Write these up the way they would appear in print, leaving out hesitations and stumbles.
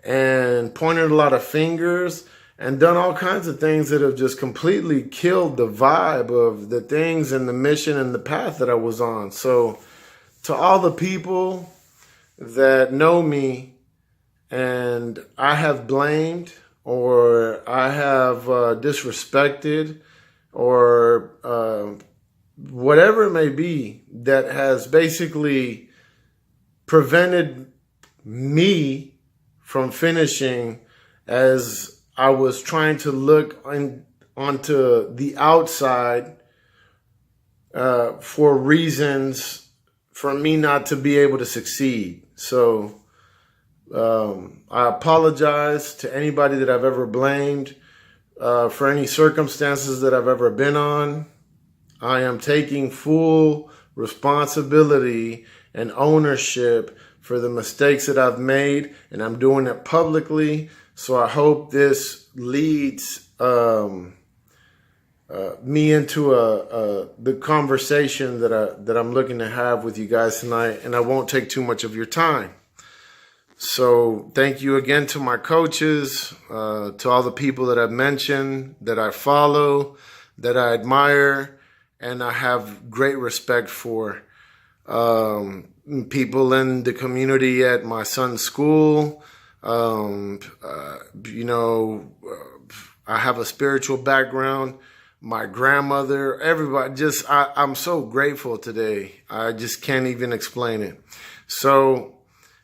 and pointed a lot of fingers and done all kinds of things that have just completely killed the vibe of the things and the mission and the path that I was on. So to all the people that know me and I have blamed or I have disrespected or whatever it may be that has basically prevented me from finishing as I was trying to look onto the outside for reasons for me not to be able to succeed. So I apologize to anybody that I've ever blamed for any circumstances that I've ever been on. I am taking full responsibility and ownership for the mistakes that I've made, and I'm doing it publicly. So I hope this leads me into the conversation that I'm looking to have with you guys tonight, and I won't take too much of your time. So thank you again to my coaches, to all the people that I've mentioned, that I follow, that I admire, and I have great respect for. People in the community at my son's school. I have a spiritual background. My grandmother, everybody, I'm so grateful today. I just can't even explain it. So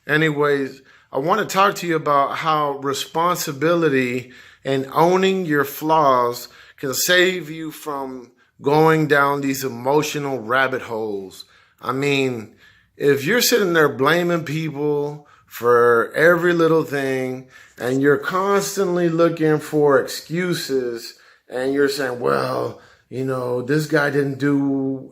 anyways, I want to talk to you about how responsibility and owning your flaws can save you from going down these emotional rabbit holes. I mean, if you're sitting there blaming people for every little thing and you're constantly looking for excuses and you're saying, well, this guy didn't do,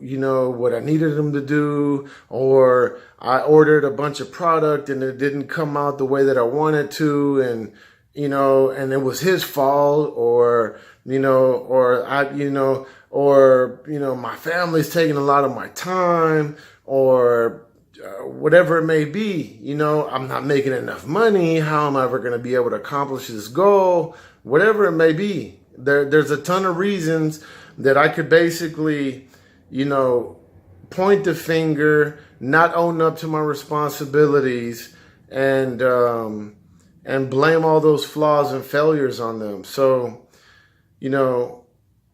what I needed him to do, or I ordered a bunch of product and it didn't come out the way that I wanted to, and it was his fault, or my family's taking a lot of my time, or whatever it may be, I'm not making enough money. How am I ever going to be able to accomplish this goal? Whatever it may be. There's a ton of reasons that I could basically, point the finger, not own up to my responsibilities, and blame all those flaws and failures on them. So,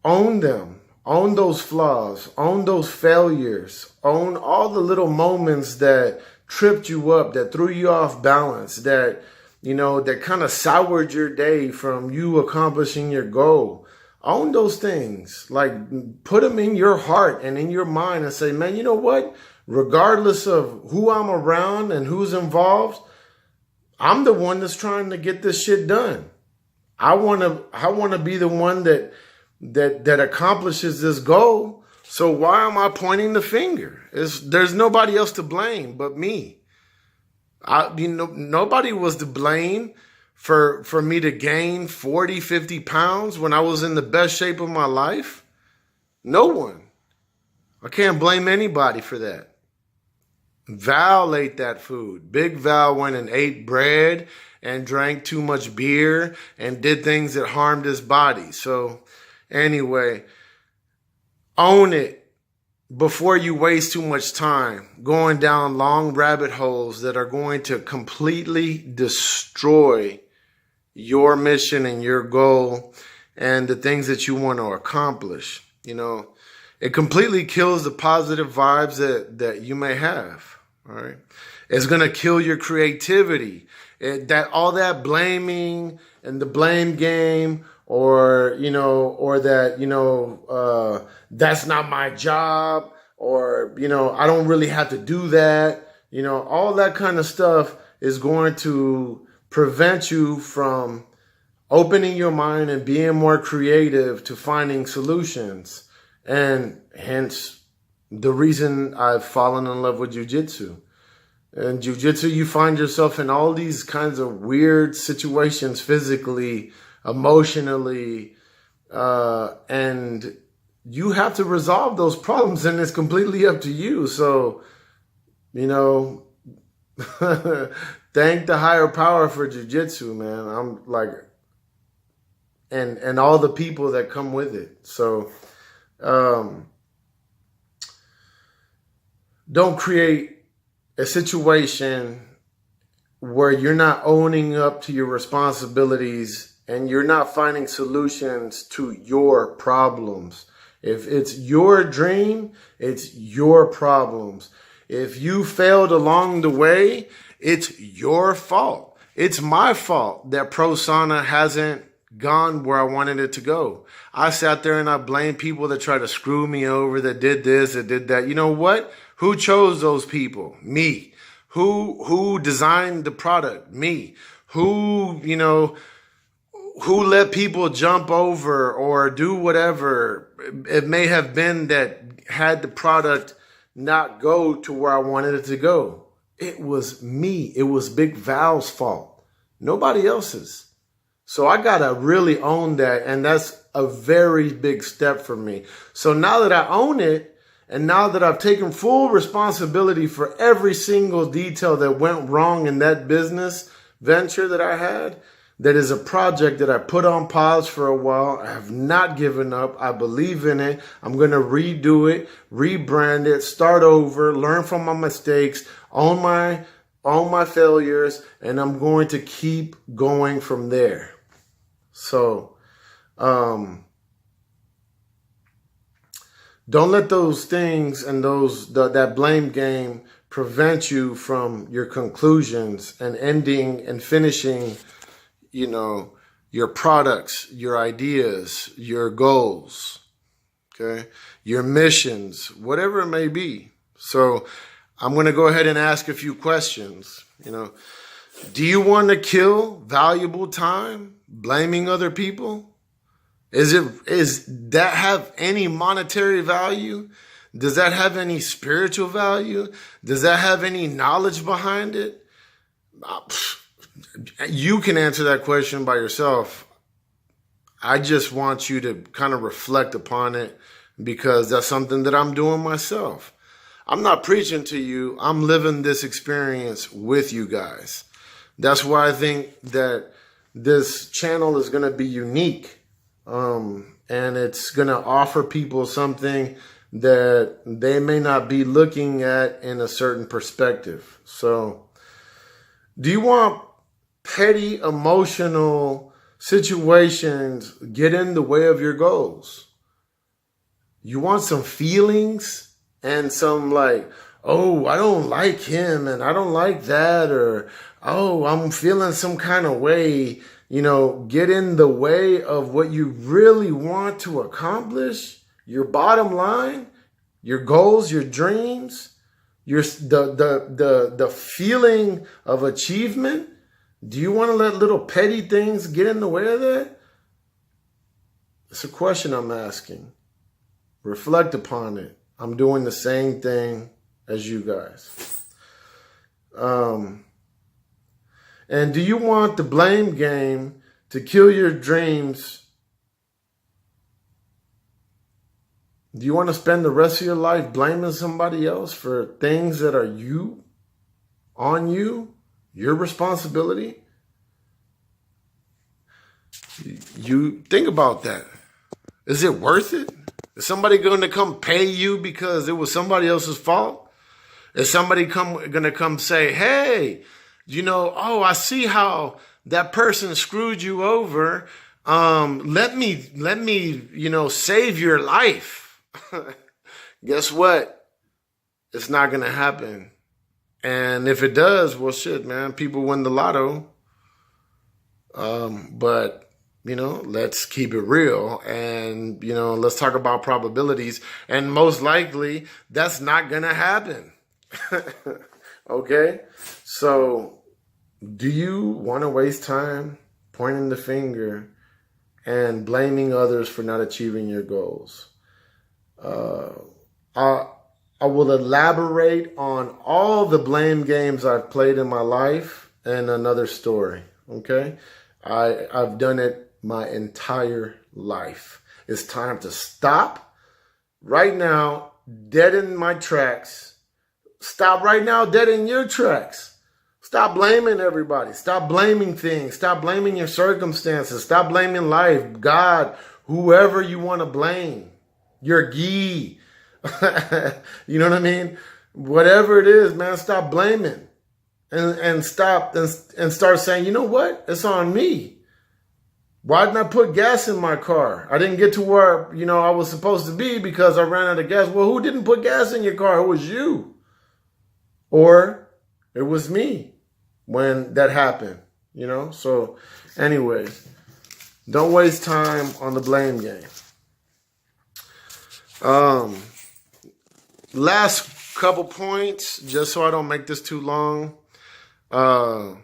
own them. Own those flaws, own those failures, own all the little moments that tripped you up, that threw you off balance, that kind of soured your day from you accomplishing your goal. Own those things, like put them in your heart and in your mind and say, man, you know what? Regardless of who I'm around and who's involved, I'm the one that's trying to get this shit done. I want to be the one that accomplishes this goal. So why am I pointing the finger? There's nobody else to blame but me. Nobody was to blame for me to gain 40, 50 pounds when I was in the best shape of my life. No one. I can't blame anybody for that. Val ate that food. Big Val went and ate bread and drank too much beer and did things that harmed his body. So anyway, own it before you waste too much time going down long rabbit holes that are going to completely destroy your mission and your goal and the things that you want to accomplish. It completely kills the positive vibes that you may have. All right. It's going to kill your creativity. All that blaming and the blame game, or that, that's not my job, or, I don't really have to do that. All that kind of stuff is going to prevent you from opening your mind and being more creative to finding solutions. And hence the reason I've fallen in love with jiu-jitsu. In jiu-jitsu, you find yourself in all these kinds of weird situations physically, emotionally, and you have to resolve those problems, and it's completely up to you. So, Thank the higher power for jiu-jitsu, man. I'm like, and all the people that come with it. So don't create a situation where you're not owning up to your responsibilities and you're not finding solutions to your problems. If it's your dream, it's your problems. If you failed along the way, it's your fault. It's my fault that Pro Sauna hasn't gone where I wanted it to go. I sat there and I blamed people that tried to screw me over, that did this, that did that. You know what? Who chose those people? Me. Who designed the product? Me. Who let people jump over or do whatever it may have been that had the product not go to where I wanted it to go? It was me. It was Big Val's fault. Nobody else's. So I got to really own that. And that's a very big step for me. So now that I own it, and now that I've taken full responsibility for every single detail that went wrong in that business venture that I had, that is a project that I put on pause for a while. I have not given up. I believe in it. I'm going to redo it, rebrand it, start over, learn from my mistakes, own my failures, and I'm going to keep going from there. So, don't let those things and that blame game prevent you from your conclusions and ending and finishing, your products, your ideas, your goals, okay, your missions, whatever it may be. So I'm going to go ahead and ask a few questions. Do you want to kill valuable time blaming other people? Is that have any monetary value? Does that have any spiritual value? Does that have any knowledge behind it? You can answer that question by yourself. I just want you to kind of reflect upon it because that's something that I'm doing myself. I'm not preaching to you. I'm living this experience with you guys. That's why I think that this channel is going to be unique. And it's going to offer people something that they may not be looking at in a certain perspective. So, do you want petty emotional situations get in the way of your goals? You want some feelings and some like, oh, I don't like him and I don't like that, or, oh, I'm feeling some kind of way, get in the way of what you really want to accomplish, your bottom line, your goals, your dreams, the feeling of achievement. Do you want to let little petty things get in the way of that? It's a question I'm asking. Reflect upon it. I'm doing the same thing as you guys. And do you want the blame game to kill your dreams? Do you want to spend the rest of your life blaming somebody else for things that are on you, your responsibility? You think about that. Is it worth it? Is somebody going to come pay you because it was somebody else's fault? Is somebody going to come say, hey, I see how that person screwed you over. Let me, save your life. Guess what? It's not going to happen. And if it does, well, shit, man, people win the lotto. But let's keep it real and, let's talk about probabilities. And most likely that's not going to happen. Okay. So, do you want to waste time pointing the finger and blaming others for not achieving your goals? I will elaborate on all the blame games I've played in my life in another story. Okay. I've done it my entire life. It's time to stop right now, dead in my tracks. Stop right now, dead in your tracks. Stop blaming everybody. Stop blaming things. Stop blaming your circumstances. Stop blaming life, God, whoever you want to blame. Your ghee. You know what I mean? Whatever it is, man, stop blaming. And stop and start saying, you know what? It's on me. Why didn't I put gas in my car? I didn't get to where, I was supposed to be because I ran out of gas. Well, who didn't put gas in your car? It was you. Or it was me when that happened, So anyways, don't waste time on the blame game. Last couple points, just so I don't make this too long. I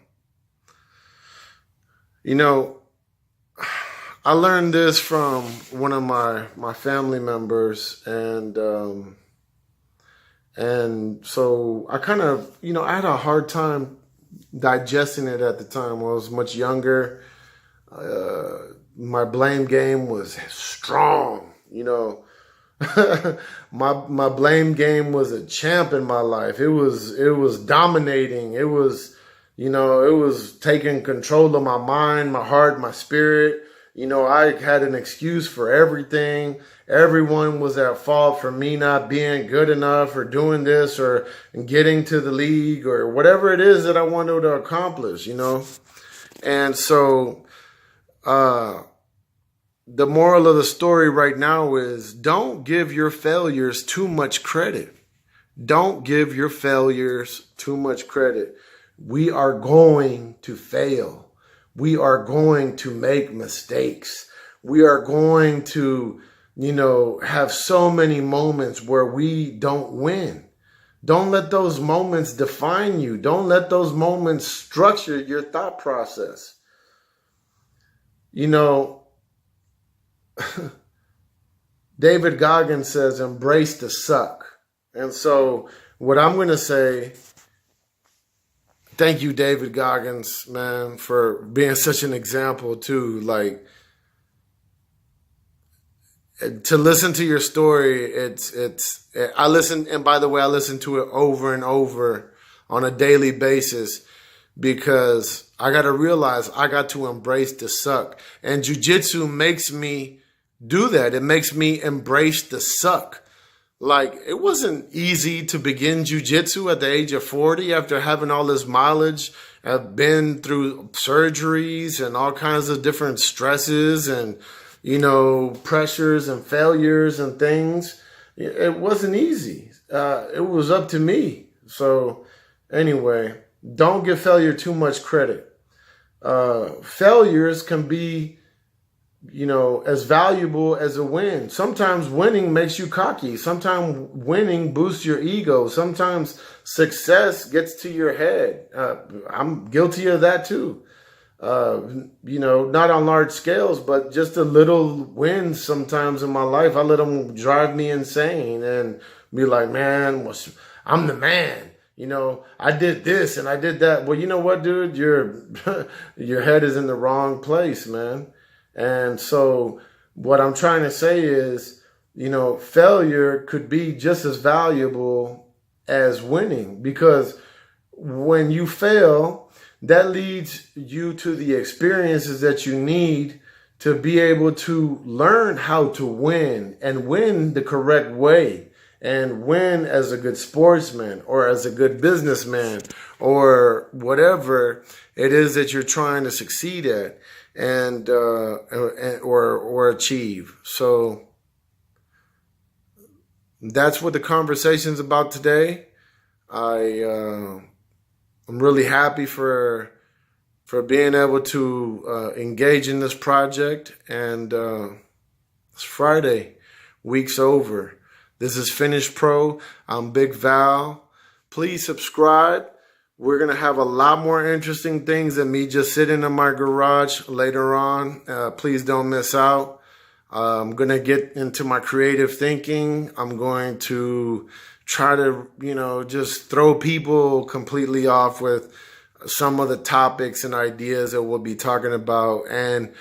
learned this from one of my family members, and so I kind of, I had a hard time digesting it at the time when I was much younger. My blame game was strong, my blame game was a champ in my life. It was dominating. It was, it was taking control of my mind, my heart, my spirit. I had an excuse for everything. Everyone was at fault for me not being good enough or doing this or getting to the league or whatever it is that I wanted to accomplish, And so, the moral of the story right now is don't give your failures too much credit. Don't give your failures too much credit. We are going to fail. We are going to make mistakes. We are going to, have so many moments where we don't win. Don't let those moments define you. Don't let those moments structure your thought process. David Goggins says, embrace the suck. And so what I'm going to say, thank you, David Goggins, man, for being such an example too. Like, to listen to your story, I listen, and by the way, I listen to it over and over on a daily basis because I got to realize I got to embrace the suck. And jiu-jitsu makes me do that. It makes me embrace the suck. Like, it wasn't easy to begin jiu-jitsu at the age of 40 after having all this mileage. I've been through surgeries and all kinds of different stresses and, pressures and failures and things. It wasn't easy. It was up to me. So anyway, don't give failure too much credit. Failures can be, as valuable as a win. Sometimes winning makes you cocky. Sometimes winning boosts your ego. Sometimes success gets to your head. I'm guilty of that too. Not on large scales, but just a little wins sometimes in my life. I let them drive me insane and be like, man, I'm the man. I did this and I did that. Well, you know what, dude? Your head is in the wrong place, man. And so what I'm trying to say is, failure could be just as valuable as winning, because when you fail, that leads you to the experiences that you need to be able to learn how to win and win the correct way and win as a good sportsman or as a good businessman or whatever it is that you're trying to succeed at and or achieve. So that's what the conversation's about today. I'm really happy for being able to engage in this project. And it's Friday, week's over. This is Finish Pro. I'm Big Val. Please subscribe. We're going to have a lot more interesting things than me just sitting in my garage later on. Please don't miss out. I'm going to get into my creative thinking. I'm going to try to, just throw people completely off with some of the topics and ideas that we'll be talking about. And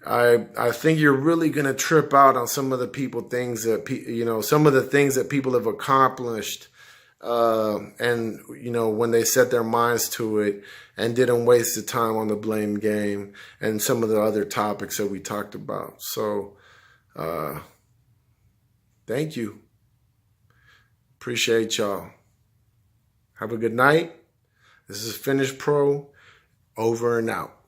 I think you're really going to trip out on some of the things that, some of the things that people have accomplished and when they set their minds to it and didn't waste the time on the blame game and some of the other topics that we talked about. So thank you. Appreciate y'all. Have a good night. This is Finish Pro, over and out.